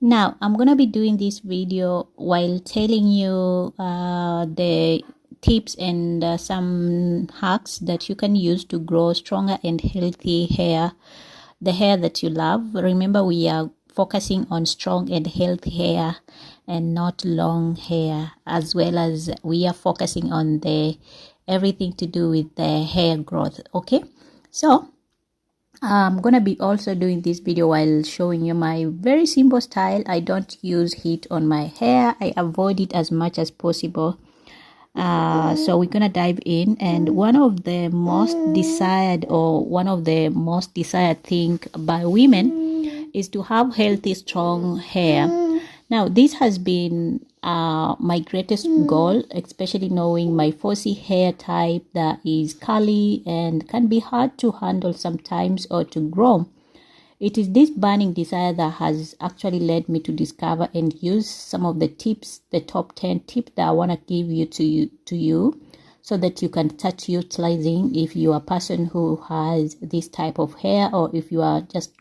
Now, I'm going to be doing this video while telling you the tips and some hacks that you can use to grow stronger and healthy hair, the hair that you love. Remember, we are focusing on strong and healthy hair and not long hair, as well as we are focusing on the everything to do with the hair growth. Okay, so I'm gonna be also doing this video while showing you my very simple style. I don't use heat on my hair. I avoid it as much as possible. So we're gonna dive in, and one of the most desired thing by women is to have healthy, strong hair. Now, this has been my greatest goal, especially knowing my 4C hair type that is curly and can be hard to handle sometimes or to grow. It is this burning desire that has actually led me to discover and use some of the tips, the top 10 tips that I want to give you to you so that you can start utilizing if you are a person who has this type of hair, or if you are just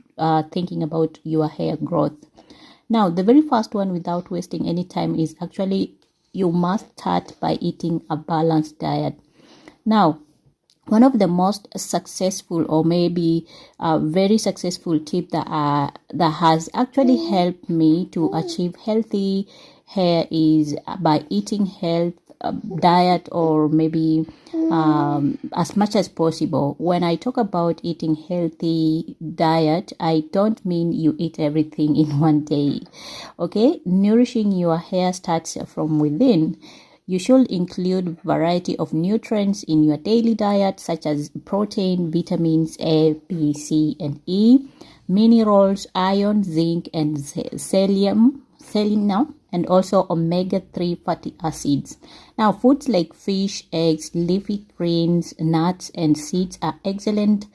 thinking about your hair growth. Now, the very first one, without wasting any time, is actually you must start by eating a balanced diet. Now, one of the most successful, or maybe a very successful tip that has actually helped me to achieve healthy hair is by eating health diet, or maybe as much as possible. When I talk about eating healthy diet, I don't mean you eat everything in one day. Okay, nourishing your hair starts from within. You should include variety of nutrients in your daily diet, such as protein, vitamins A, B, C, and E, minerals, iron, zinc, and selenium, and also omega-3 fatty acids. Now, foods like fish, eggs, leafy greens, nuts, and seeds are excellent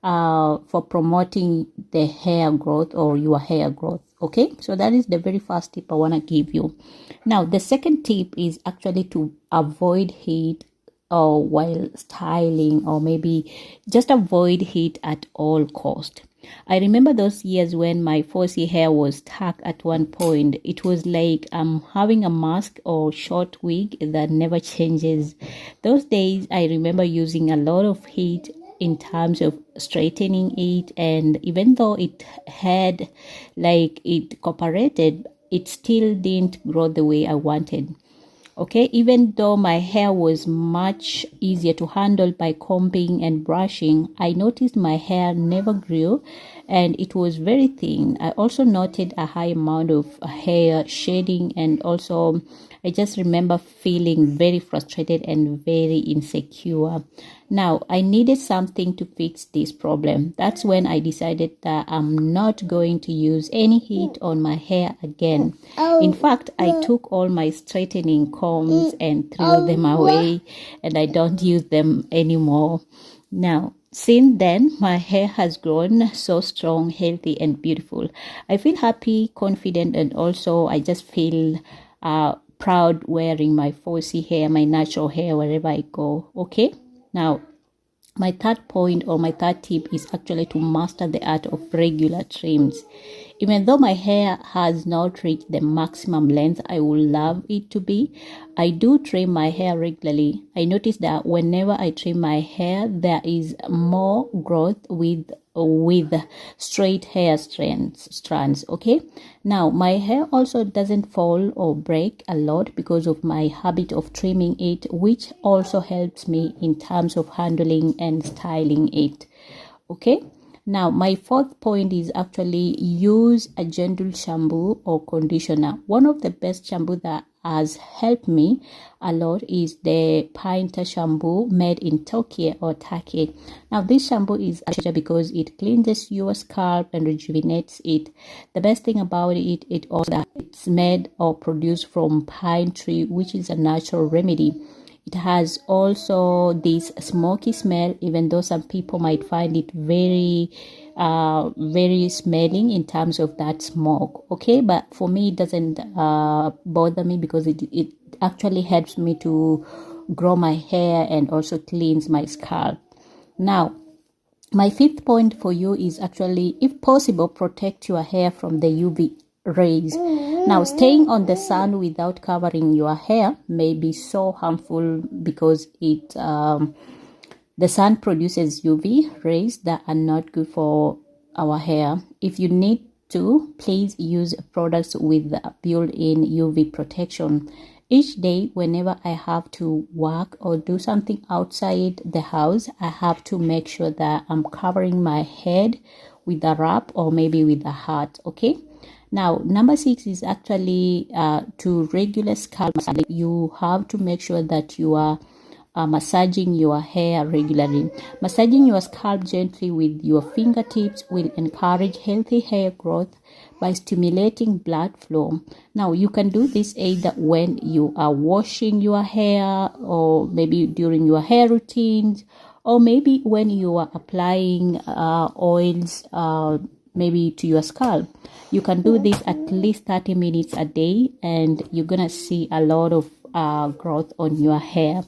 for promoting the hair growth or your hair growth. Okay, so that is the very first tip I want to give you. Now, the second tip is actually to avoid heat while styling, or maybe just avoid heat at all cost. I remember those years when my 4C hair was stuck at one point. It was like I'm having a mask or short wig that never changes. Those days, I remember using a lot of heat in terms of straightening it, and even though it cooperated, it still didn't grow the way I wanted. Okay, even though my hair was much easier to handle by combing and brushing, I noticed my hair never grew and it was very thin. I also noted a high amount of hair shedding, and also I just remember feeling very frustrated and very insecure. Now, I needed something to fix this problem. That's when I decided that I'm not going to use any heat on my hair again. In fact, I took all my straightening combs and threw them away, and I don't use them anymore. Now, since then, my hair has grown so strong, healthy, and beautiful. I feel happy, confident, and also I just feel proud wearing my 4C hair, my natural hair, wherever I go. Okay, now my third point, or my third tip, is actually to master the art of regular trims. Even though my hair has not reached the maximum length I would love it to be, I do trim my hair regularly. I notice that whenever I trim my hair, there is more growth with straight hair strands. Okay, now my hair also doesn't fall or break a lot because of my habit of trimming it, which also helps me in terms of handling and styling it. Okay, now my fourth point is actually use a gentle shampoo or conditioner. One of the best shampoo that has helped me a lot is the Pinter shampoo made in Turkey or Turkey. Now, this shampoo is actually because it cleanses your scalp and rejuvenates it. The best thing about it, it's made or produced from pine tree, which is a natural remedy. It has also this smoky smell, even though some people might find it very smelling in terms of that smoke. Okay, but for me it doesn't bother me because it actually helps me to grow my hair and also cleans my scalp. Now, my fifth point for you is actually, if possible, protect your hair from the rays. Now, staying on the sun without covering your hair may be so harmful because the sun produces UV rays that are not good for our hair. If you need to, please use products with built-in UV protection. Each day, whenever I have to work or do something outside the house, I have to make sure that I'm covering my head with a wrap or maybe with a hat, okay? Now, number 6 is actually to regular scalp massage. You have to make sure that you are massaging your hair regularly. Massaging your scalp gently with your fingertips will encourage healthy hair growth by stimulating blood flow. Now, you can do this either when you are washing your hair or maybe during your hair routines, or maybe when you are applying oils maybe to your scalp. You can do this at least 30 minutes a day and you're gonna see a lot of growth on your hair.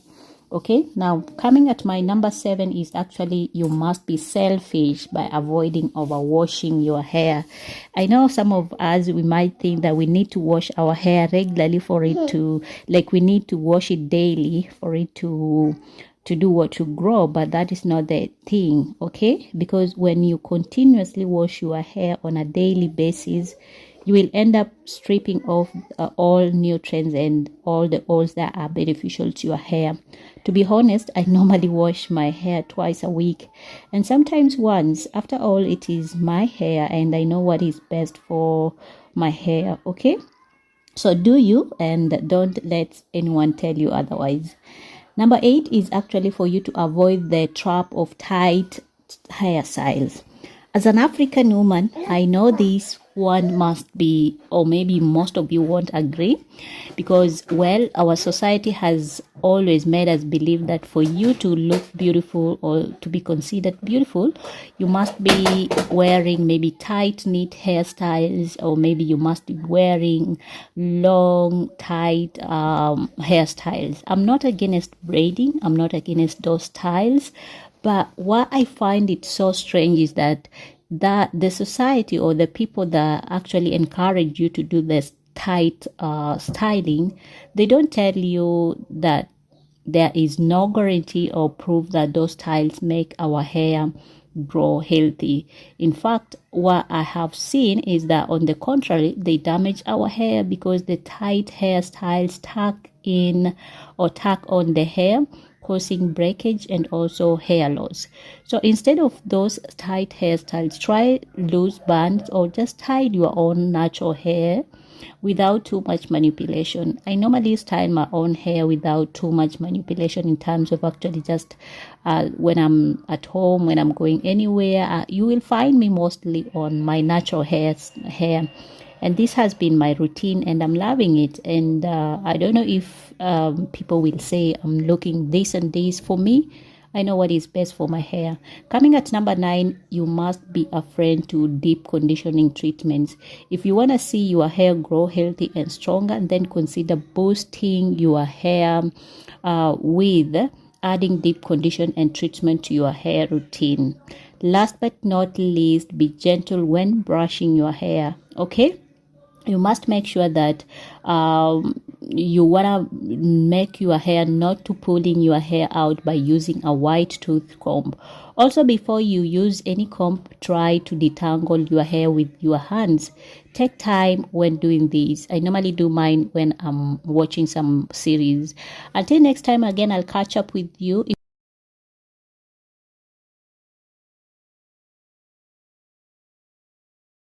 Okay, now coming at my number 7 is actually you must be selfish by avoiding overwashing your hair. I know some of us, we might think that we need to wash our hair regularly for it to, like we need to wash it daily for it to do what, to grow, but that is not the thing, okay? Because when you continuously wash your hair on a daily basis, you will end up stripping off all nutrients and all the oils that are beneficial to your hair. To be honest, I normally wash my hair twice a week and sometimes once. After all, it is my hair and I know what is best for my hair, okay? So do you, and don't let anyone tell you otherwise. Number 8 is actually for you to avoid the trap of tight hairstyles. As an African woman, I know this one must be, or maybe most of you won't agree, because, well, our society has always made us believe that for you to look beautiful or to be considered beautiful, you must be wearing maybe tight knit hairstyles, or maybe you must be wearing long, tight hairstyles. I'm not against braiding. I'm not against those styles. But what I find it so strange is that the society or the people that actually encourage you to do this tight styling, they don't tell you that there is no guarantee or proof that those styles make our hair grow healthy. In fact, what I have seen is that on the contrary, they damage our hair because the tight hairstyles tuck in or tuck on the hair, causing breakage and also hair loss. So instead of those tight hairstyles, try loose bands or just tie your own natural hair without too much manipulation. I normally style my own hair without too much manipulation in terms of actually just when I'm at home, when I'm going anywhere, you will find me mostly on my natural hair. And this has been my routine and I'm loving it. And I don't know if people will say I'm looking this and this. For me, I know what is best for my hair. Coming at number 9, you must be a friend to deep conditioning treatments. If you want to see your hair grow healthy and stronger, then consider boosting your hair with adding deep condition and treatment to your hair routine. Last but not least, be gentle when brushing your hair, okay? You must make sure that you want to make your hair not to pulling your hair out by using a white tooth comb. Also, before you use any comb, try to detangle your hair with your hands. Take time when doing this. I normally do mine when I'm watching some series. Until next time, again, I'll catch up with you.